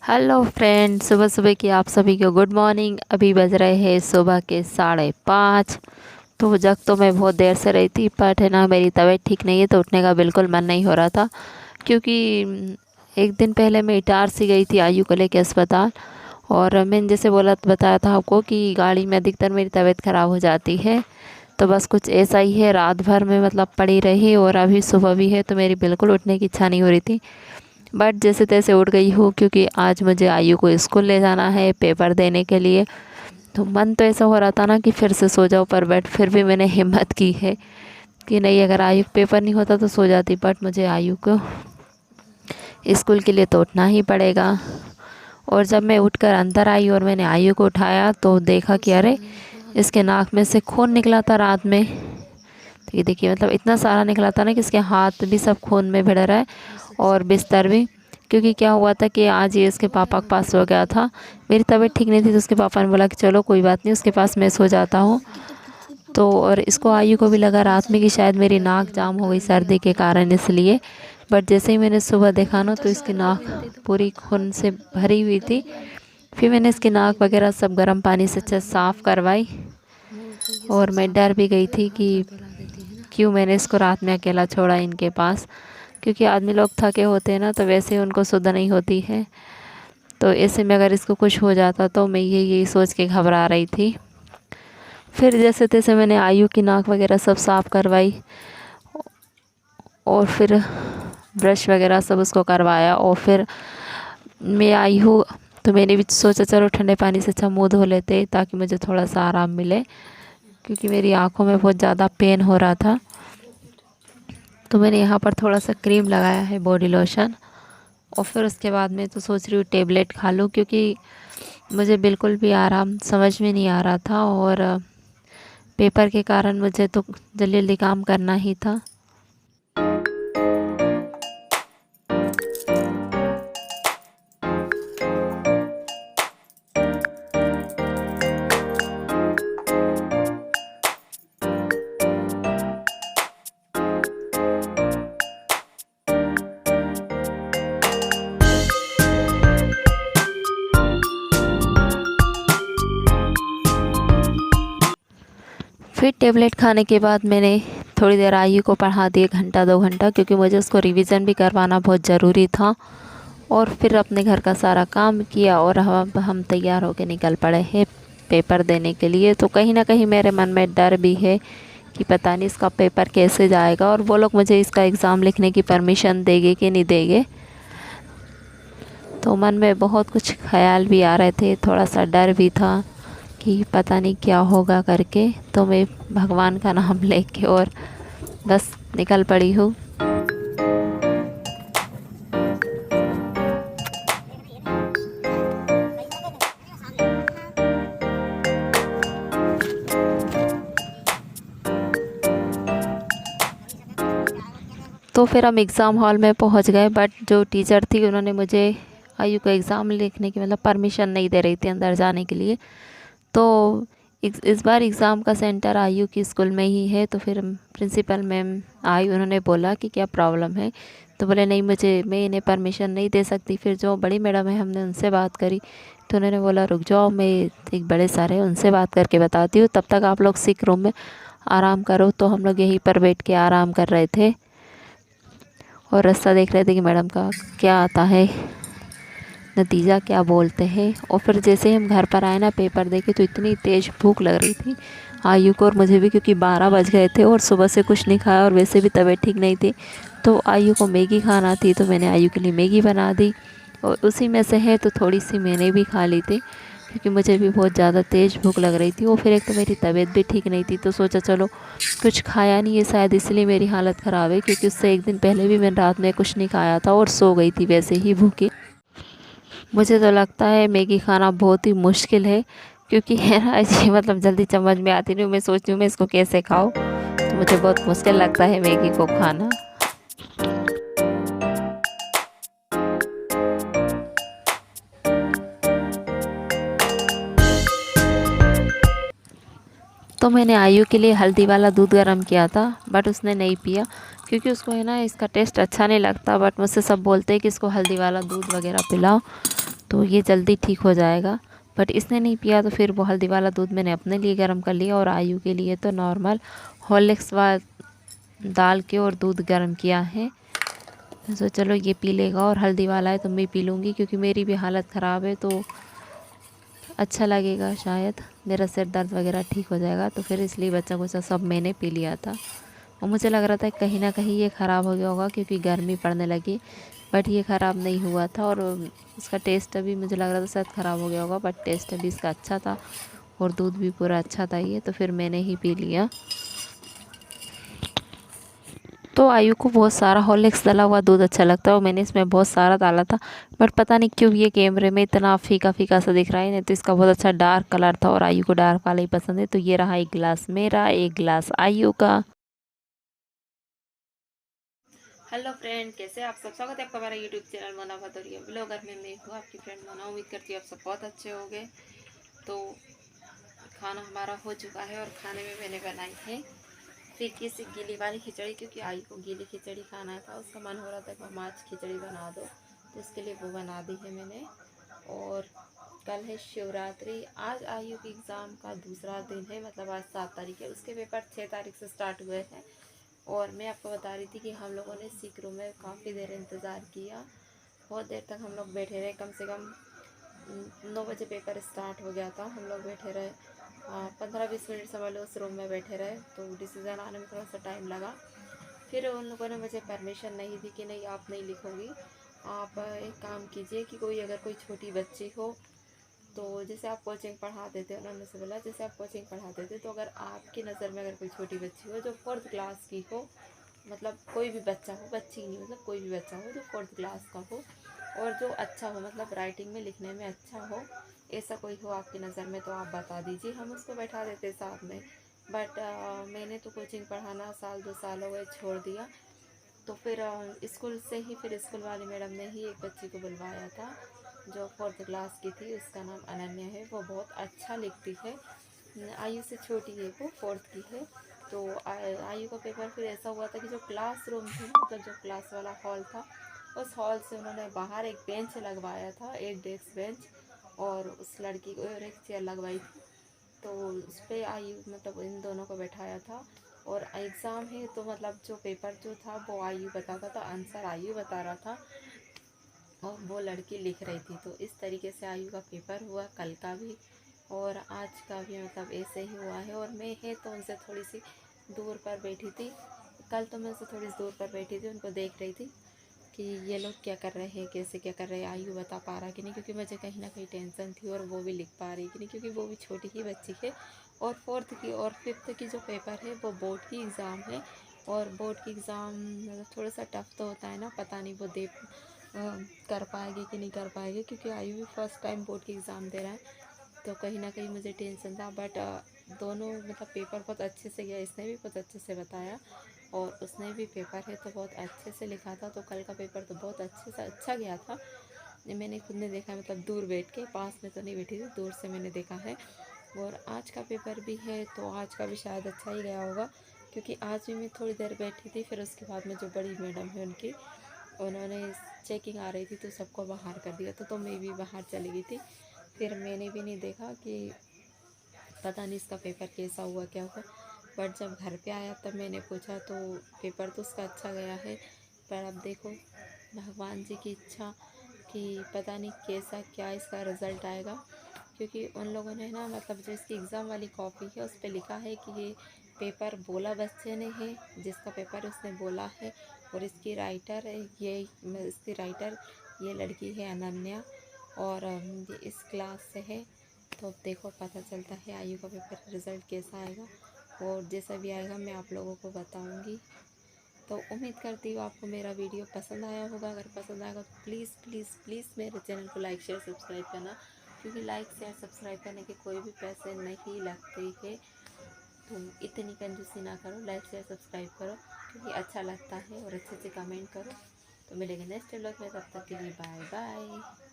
Hello friend, सुबह सुबह की आप सभी को गुड मॉर्निंग। अभी बज रहे हैं सुबह के 5:30। तो जग तो मैं बहुत देर से रही थी, बट है ना मेरी तबीयत ठीक नहीं है तो उठने का बिल्कुल मन नहीं हो रहा था। क्योंकि एक दिन पहले मैं इटारसी गई थी आयु को लेके अस्पताल। और मैंने जैसे बताया था आपको कि गाड़ी में अधिकतर मेरी तबीयत ख़राब हो जाती है। तो बस कुछ ऐसा ही है, रात भर में मतलब पड़ी रही और अभी सुबह भी है तो मेरी बिल्कुल उठने की इच्छा नहीं हो रही थी। बट जैसे तैसे उठ गई हूँ, क्योंकि आज मुझे आयु को स्कूल ले जाना है पेपर देने के लिए। तो मन तो ऐसा हो रहा था ना कि फिर से सो जाओ, पर बट फिर भी मैंने हिम्मत की है कि नहीं, अगर आयु पेपर नहीं होता तो सो जाती, बट मुझे आयु को स्कूल के लिए तो उठना ही पड़ेगा। और जब मैं उठकर अंदर आई और मैंने आयु को उठाया तो देखा कि अरे, इसके नाक में से खून निकला था रात में। तो ये देखिए, मतलब इतना सारा निकला था ना कि इसके हाथ भी सब खून में भिड़ रहा है और बिस्तर भी। क्योंकि क्या हुआ था कि आज ये इसके पापा के पास सो गया था। मेरी तबीयत ठीक नहीं थी तो उसके पापा ने बोला कि चलो कोई बात नहीं, उसके पास मैं सो जाता हूँ। तो और इसको आयु को भी लगा रात में कि शायद मेरी नाक जाम हो गई सर्दी के कारण, इसलिए। बट जैसे ही मैंने सुबह देखा ना तो इसकी नाक पूरी खून से भरी हुई थी। फिर मैंने इसकी नाक वगैरह सब गर्म पानी से अच्छे साफ़ करवाई। और मैं डर भी गई थी कि क्यों मैंने इसको रात में अकेला छोड़ा इनके पास। क्योंकि आदमी लोग थके होते हैं ना, तो वैसे उनको सुध नहीं होती है। तो ऐसे में अगर इसको कुछ हो जाता तो मैं यही सोच के घबरा रही थी। फिर जैसे तैसे मैंने आयु की नाक वगैरह सब साफ़ करवाई और फिर ब्रश वगैरह सब उसको करवाया। और फिर मैं आई हूँ तो मैंने भी सोचा चलो ठंडे पानी से अच्छा मुँह धो लेते ताकि मुझे थोड़ा सा आराम मिले, क्योंकि मेरी आँखों में बहुत ज़्यादा पेन हो रहा था। तो मैंने यहाँ पर थोड़ा सा क्रीम लगाया है, बॉडी लोशन। और फिर उसके बाद मैं तो सोच रही हूँ टेबलेट खा लूँ, क्योंकि मुझे बिल्कुल भी आराम समझ में नहीं आ रहा था। और पेपर के कारण मुझे तो जल्दी जल्दी काम करना ही था। फिर टेबलेट खाने के बाद मैंने थोड़ी देर आयु को पढ़ा दिए, घंटा 2 घंटा, क्योंकि मुझे उसको रिवीज़न भी करवाना बहुत ज़रूरी था। और फिर अपने घर का सारा काम किया और हम तैयार होकर निकल पड़े हैं पेपर देने के लिए। तो कहीं ना कहीं मेरे मन में डर भी है कि पता नहीं इसका पेपर कैसे जाएगा और वो लोग मुझे इसका एग्ज़ाम लिखने की परमिशन देंगे कि नहीं देंगे। तो मन में बहुत कुछ ख्याल भी आ रहे थे, थोड़ा सा डर भी था कि पता नहीं क्या होगा करके। तो मैं भगवान का नाम लेके और बस निकल पड़ी हूँ। तो फिर हम एग्ज़ाम हॉल में पहुंच गए, बट जो टीचर थी उन्होंने मुझे आयु को एग्ज़ाम लिखने की मतलब परमिशन नहीं दे रही थी अंदर जाने के लिए। तो इस बार एग्ज़ाम का सेंटर आयु की स्कूल में ही है। तो फिर प्रिंसिपल मैम आई, उन्होंने बोला कि क्या प्रॉब्लम है। तो बोले नहीं, मैं इन्हें परमिशन नहीं दे सकती। फिर जो बड़ी मैडम है हमने उनसे बात करी, तो उन्होंने बोला रुक जाओ, मैं एक बड़े सारे उनसे बात करके बताती हूँ, तब तक आप लोग सिक रूम में आराम करो। तो हम लोग यहीं पर बैठ के आराम कर रहे थे और रास्ता देख रहे थे कि मैडम का क्या आता है, नतीजा क्या बोलते हैं। और फिर जैसे ही हम घर पर आए ना पेपर देके, तो इतनी तेज़ भूख लग रही थी आयु को और मुझे भी, क्योंकि 12 बज गए थे और सुबह से कुछ नहीं खाया और वैसे भी तबीयत ठीक नहीं थी। तो आयु को मैगी खाना थी, तो मैंने आयु के लिए मैगी बना दी और उसी में से है तो थोड़ी सी मैंने भी खा ली थी, क्योंकि मुझे भी बहुत ज़्यादा तेज़ भूख लग रही थी। और फिर एक तो मेरी तबीयत भी ठीक नहीं थी, तो सोचा चलो कुछ खाया नहीं है, शायद इसलिए मेरी हालत ख़राब है, क्योंकि उससे एक दिन पहले भी मैंने रात में कुछ नहीं खाया था और सो गई थी वैसे ही भूखी। मुझे तो लगता है मैगी खाना बहुत ही मुश्किल है, क्योंकि है ना ये मतलब जल्दी समझ में आती नहीं। मैं सोचती हूँ मैं इसको कैसे खाऊँ, तो मुझे बहुत मुश्किल लगता है मैगी को खाना। तो मैंने आयु के लिए हल्दी वाला दूध गर्म किया था, बट उसने नहीं पिया, क्योंकि उसको है ना इसका टेस्ट अच्छा नहीं लगता। बट मुझसे सब बोलते हैं कि इसको हल्दी वाला दूध वगैरह पिलाओ। तो ये जल्दी ठीक हो जाएगा। बट इसने नहीं पिया तो फिर वो हल्दी वाला दूध मैंने अपने लिए गर्म कर लिया और आयु के लिए तो नॉर्मल हॉर्लिक्स डाल के और दूध गर्म किया है। तो चलो ये पी लेगा और हल्दी वाला है तो मैं पी लूँगी, क्योंकि मेरी भी हालत ख़राब है तो अच्छा लगेगा, शायद मेरा सिर दर्द वगैरह ठीक हो जाएगा। तो फिर इसलिए बच्चा कुछ सब मैंने पी लिया था और मुझे लग रहा था कहीं ना कहीं ये ख़राब हो गया होगा क्योंकि गर्मी पड़ने लगी। बट ये ख़राब नहीं हुआ था और इसका टेस्ट भी मुझे लग रहा था शायद ख़राब हो गया होगा, बट टेस्ट भी इसका अच्छा था और दूध भी पूरा अच्छा था ये, तो फिर मैंने ही पी लिया। तो आयु को बहुत सारा हॉर्लिक्स डाला हुआ दूध अच्छा लगता है और मैंने इसमें बहुत सारा डाला था, बट पता नहीं क्यों ये कैमरे में इतना फीका फीका सा दिख रहा है। नहीं तो इसका बहुत अच्छा डार्क कलर था और आयु को डार्क वाला ही पसंद है। तो ये रहा एक गिलास मेरा, एक गिलास आयु का। हेलो फ्रेंड, कैसे आप सब? स्वागत है आपका हमारा YouTube channel Mona Bhadauria blogger में। मैं हूँ आपकी फ्रेंड मोना। उम्मीद करती हूँ आप सब बहुत अच्छे होंगे। तो खाना हमारा हो चुका है और खाने में मैंने बनाई है फीकी सी गीली वाली खिचड़ी, क्योंकि आई को गीली खिचड़ी खाना था। उसका मन हो रहा था कि हम आज खिचड़ी बना दो, तो उसके लिए वो बना दी है मैंने। और कल है शिवरात्रि। आज आयु के एग्ज़ाम का दूसरा दिन है, मतलब आज 7 तारीख है। उसके पेपर 6 तारीख से स्टार्ट हुए हैं और मैं आपको बता रही थी कि हम लोगों ने सीकरों में काफ़ी देर इंतज़ार किया। बहुत देर तक हम लोग बैठे रहे, कम से कम 9 बजे पेपर स्टार्ट हो गया था। हम लोग बैठे रहे 15-20 मिनट समझ लो उस रूम में बैठे रहे। तो डिसीज़न आने में थोड़ा सा टाइम लगा। फिर उन लोगों ने मुझे परमिशन नहीं दी कि नहीं आप नहीं लिखोगी, आप एक काम कीजिए कि कोई छोटी बच्ची हो, तो जैसे आप कोचिंग पढ़ाते थे, उन्होंने से बोला जैसे आप कोचिंग पढ़ाते थे, तो अगर आपकी नज़र में अगर कोई छोटी बच्ची हो जो 4th क्लास की हो, मतलब कोई भी बच्चा हो, बच्ची नहीं मतलब कोई भी बच्चा हो जो 4th क्लास का हो और जो अच्छा हो, मतलब राइटिंग में लिखने में अच्छा हो, ऐसा कोई हो आपकी नज़र में, तो आप बता दीजिए, हम उसको बैठा देते साथ में। बट मैंने तो कोचिंग पढ़ाना 1-2 साल हो गए छोड़ दिया। तो फिर स्कूल से ही फिर स्कूल वाली मैडम ने ही एक बच्ची को बुलवाया था जो 4th क्लास की थी। उसका नाम अनन्या है, वो बहुत अच्छा लिखती है। आयु से छोटी है, वो 4th की है। तो आयु का पेपर फिर ऐसा हुआ था कि जो क्लासरूम थी, मतलब जो क्लास वाला हॉल था, उस हॉल से उन्होंने बाहर एक बेंच लगवाया था, एक डेस्क बेंच, और उस लड़की को और एक चेयर लगवाई थी। तो उस पर आयु मतलब इन दोनों को बैठाया था। और एग्ज़ाम है तो मतलब जो पेपर जो था वो आयु बताता था, आंसर आयु बता रहा था और वो लड़की लिख रही थी। तो इस तरीके से आयु का पेपर हुआ, कल का भी और आज का भी, मतलब ऐसे ही हुआ है। और मैं है तो उनसे थोड़ी सी दूर पर बैठी थी। कल तो मैं उनसे थोड़ी सी दूर पर बैठी थी, उनको देख रही थी कि ये लोग क्या कर रहे हैं, कैसे क्या कर रहे हैं, आयु बता पा रहा कि नहीं, क्योंकि मुझे कहीं ना कहीं टेंशन थी और वो भी लिख पा रही कि नहीं, क्योंकि वो भी छोटी ही बच्ची है। और 4th की और 5th की जो पेपर है वो बोर्ड की एग्ज़ाम है। और बोर्ड की एग्ज़ाम मतलब थोड़ा सा टफ तो होता है ना, पता नहीं वो कर पाएगी कि नहीं कर पाएगी, क्योंकि आयु भी फर्स्ट टाइम बोर्ड की एग्ज़ाम दे रहा है। तो कहीं ना कहीं मुझे टेंशन था। बट दोनों मतलब पेपर बहुत अच्छे से गया, इसने भी बहुत अच्छे से बताया और उसने भी पेपर है तो बहुत अच्छे से लिखा था। तो कल का पेपर तो बहुत अच्छे से अच्छा गया था। मैंने खुद ने देखा, मतलब दूर बैठ के, पास में तो नहीं बैठी थी, दूर से मैंने देखा है। और आज का पेपर भी है तो आज का भी शायद अच्छा ही गया होगा, क्योंकि आज भी मैं थोड़ी देर बैठी थी। फिर उसके बाद में जो बड़ी मैडम है उनकी, उन्होंने चेकिंग आ रही थी तो सबको बाहर कर दिया था, तो मैं भी बाहर चली गई थी। फिर मैंने भी नहीं देखा कि पता नहीं इसका पेपर कैसा हुआ क्या हुआ। बट जब घर पे आया तब मैंने पूछा तो पेपर तो उसका अच्छा गया है। पर अब देखो भगवान जी की इच्छा कि पता नहीं कैसा क्या इसका रिज़ल्ट आएगा, क्योंकि उन लोगों ने ना, मतलब जो इसकी एग्ज़ाम वाली कॉपी है उस पर लिखा है कि ये पेपर बोला बच्चे ने है, जिसका पेपर उसने बोला है। और इसकी राइटर ये लड़की है अनन्या और ये इस क्लास से है। तो अब देखो पता चलता है आयु का पेपर रिज़ल्ट कैसा आएगा, और जैसा भी आएगा मैं आप लोगों को बताऊंगी। तो उम्मीद करती हूँ आपको मेरा वीडियो पसंद आया होगा। अगर पसंद आएगा तो प्लीज़ प्लीज़ प्लीज़ मेरे चैनल को लाइक शेयर सब्सक्राइब करना, क्योंकि लाइक शेयर सब्सक्राइब करने के कोई भी पैसे नहीं लगते हैं। तो इतनी कंजूसी ना करो, लाइक शेयर सब्सक्राइब करो, क्योंकि अच्छा लगता है, और अच्छे से कमेंट करो। तो मिलेंगे नेक्स्ट व्लॉग में, तब तक के लिए बाय बाय।